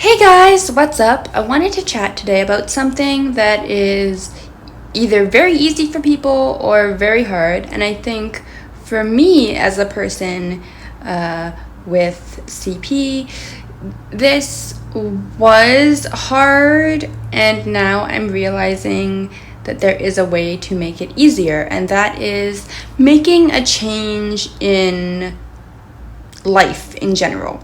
Hey guys, what's up? I wanted to chat today about something that is either very easy for people or very hard. And I think for me as a person with CP, this was hard, and now I'm realizing that there is a way to make it easier, and that is making a change in life in general.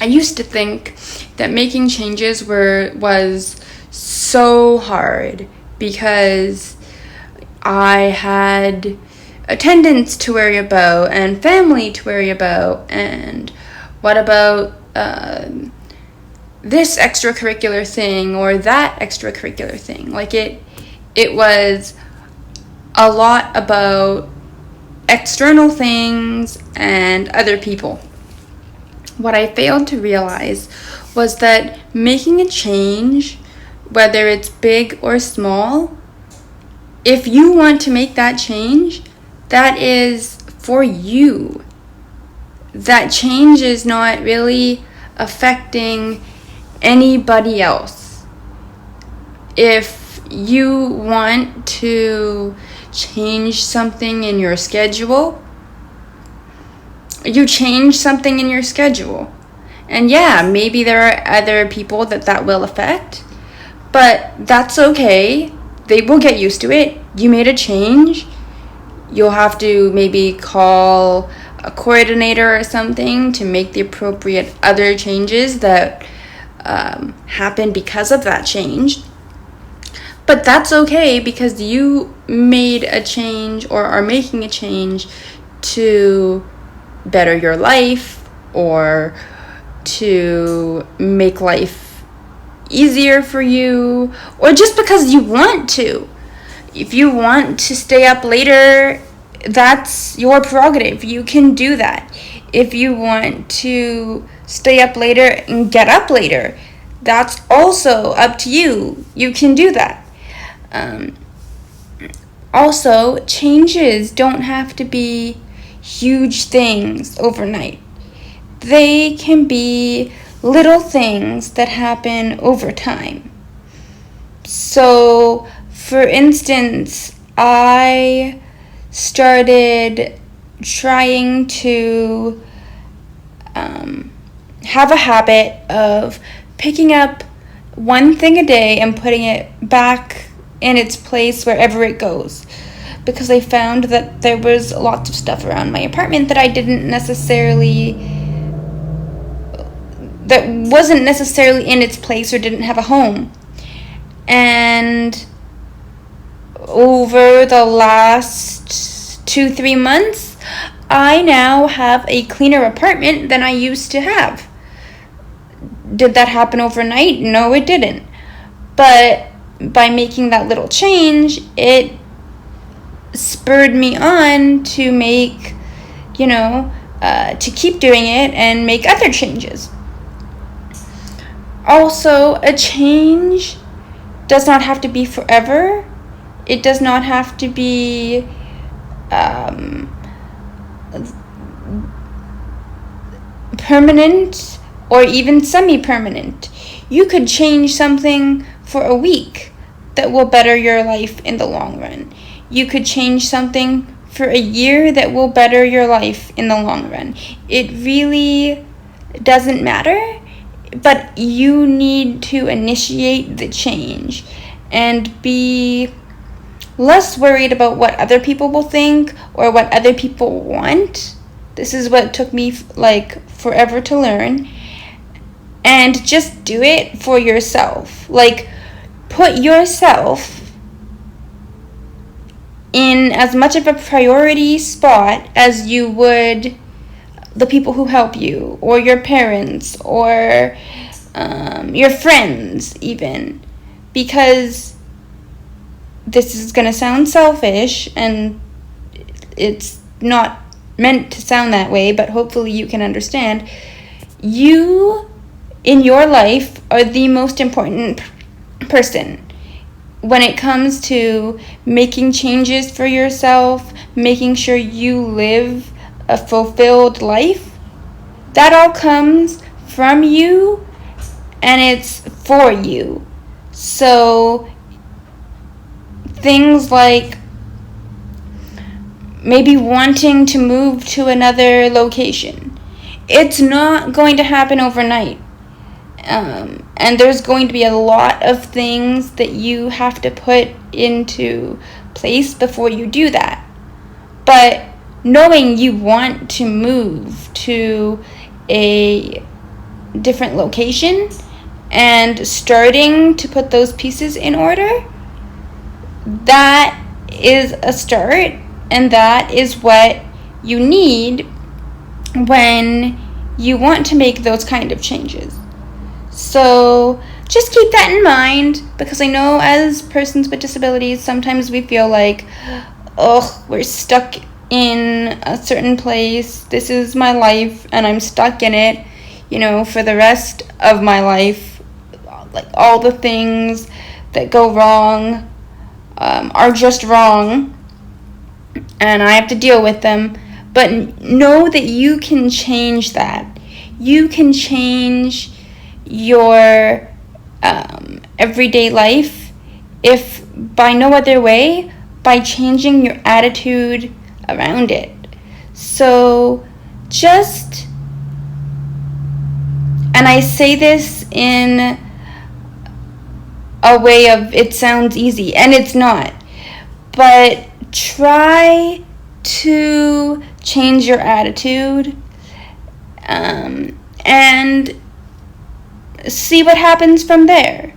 I used to think that making changes was so hard because I had attendance to worry about and family to worry about, and what about this extracurricular thing or that extracurricular thing. Like it was a lot about external things and other people. What I failed to realize was that making a change, whether it's big or small, if you want to make that change, that is for you. That change is not really affecting anybody else. If you want to change something in your schedule, you change something in your schedule. And yeah, maybe there are other people that will affect, but that's okay. They will get used to it. You made a change. You'll have to maybe call a coordinator or something to make the appropriate other changes that happen because of that change. But that's okay because you made a change or are making a change to better your life or to make life easier for you, or just because you want to. If you want to stay up later, that's your prerogative. You can do that. If you want to stay up later and get up later, that's also up to you. You can do that. Also, changes don't have to be huge things overnight. They can be little things that happen over time. So, for instance, I started trying to have a habit of picking up one thing a day and putting it back in its place wherever it goes. Because I found that there was lots of stuff around my apartment that wasn't necessarily in its place or didn't have a home. And over the last 2-3 months, I now have a cleaner apartment than I used to have. Did that happen overnight? No, it didn't. But by making that little change, it spurred me on to make, to keep doing it and make other changes. Also, a change does not have to be forever. It does not have to be permanent or even semi-permanent. You could change something for a week that will better your life in the long run. You could change something for a year that will better your life in the long run. It really doesn't matter, but you need to initiate the change and be less worried about what other people will think or what other people want. This is what took me forever to learn. And just do it for yourself. Put yourself in as much of a priority spot as you would the people who help you, or your parents, or your friends even. Because this is going to sound selfish, and it's not meant to sound that way, but hopefully you can understand. You, in your life, are the most important person. When it comes to making changes for yourself, making sure you live a fulfilled life, that all comes from you and it's for you. So things like maybe wanting to move to another location, it's not going to happen overnight. And there's going to be a lot of things that you have to put into place before you do that. But knowing you want to move to a different location and starting to put those pieces in order, that is a start, and that is what you need when you want to make those kind of changes. So just keep that in mind, because I know as persons with disabilities, sometimes we feel like, oh, we're stuck in a certain place. This is my life, and I'm stuck in it, for the rest of my life. Like, all the things that go wrong are just wrong, and I have to deal with them. But know that you can change that. You can change your everyday life, if by no other way, by changing your attitude around it. So just, and I say this in a way of, it sounds easy, and it's not, but try to change your attitude, and see what happens from there.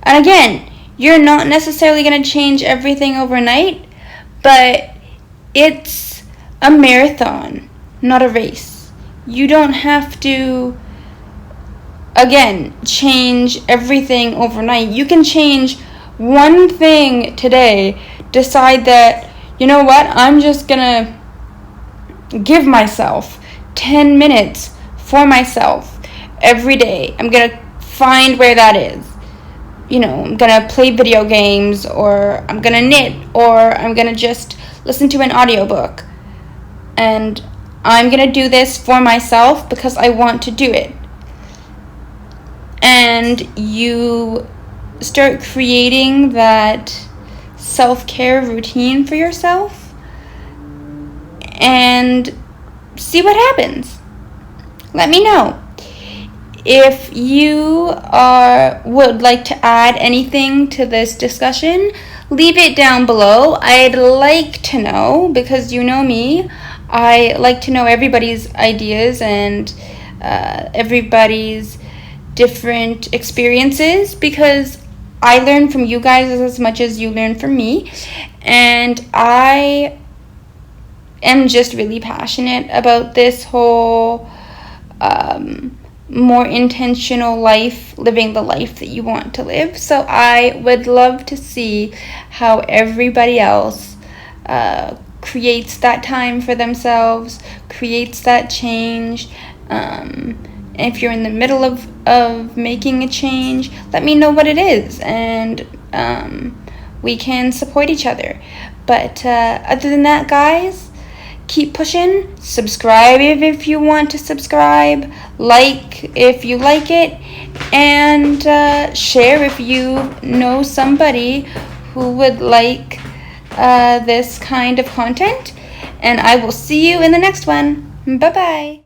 And again, you're not necessarily going to change everything overnight, but it's a marathon, not a race. You don't have to, again, change everything overnight. You can change one thing today. Decide that, you know what, I'm just going to give myself 10 minutes for myself every day. I'm going to find where that is. I'm going to play video games, or I'm going to knit, or I'm going to just listen to an audiobook. And I'm going to do this for myself because I want to do it. And you start creating that self-care routine for yourself and see what happens. Let me know. If you would like to add anything to this discussion, leave it down below. I'd like to know, because you know me, I like to know everybody's ideas and everybody's different experiences, because I learn from you guys as much as you learn from me, and I am just really passionate about this whole more intentional life, living the life that you want to live. So I would love to see how everybody else creates that time for themselves, creates that change. If you're in the middle of making a change, let me know what it is, and we can support each other. But other than that, guys, keep pushing. Subscribe if you want to subscribe. Like if you like it. And share if you know somebody who would like this kind of content. And I will see you in the next one. Bye-bye.